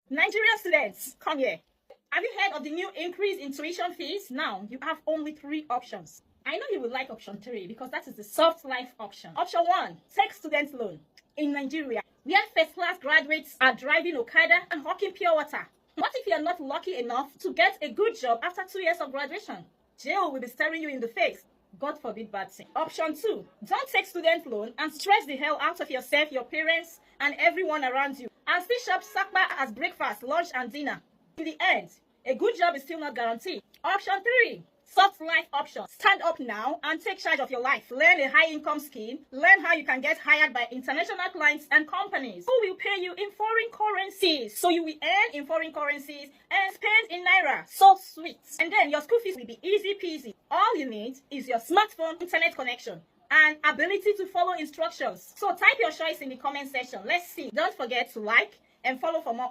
Nigerian students, come here. Have you heard of the new increase in tuition fees? Now, you have only 3 options. I know you would like option 3 because that is the soft life option. Option 1, take student loan. In Nigeria, where first-class graduates are driving Okada and hawking pure water. What if you are not lucky enough to get a good job after 2 years of graduation? Jail will be staring you in the face. God forbid bad thing. Option 2, don't take student loan and stress the hell out of yourself, your parents, and everyone around you, and still shop sakpa as breakfast, lunch, and dinner. In the end, a good job is still not guaranteed. Option 3, soft life option. Stand up now and take charge of your life. Learn a high income scheme. Learn how you can get hired by international clients and companies who will pay you in foreign currencies. So you will earn in foreign currencies and spend in naira. So sweet. And then your school fees will be easy peasy. All you need is your smartphone internet connection and ability to follow instructions. So type your choice in the comment section. Let's see. Don't forget to like and follow for more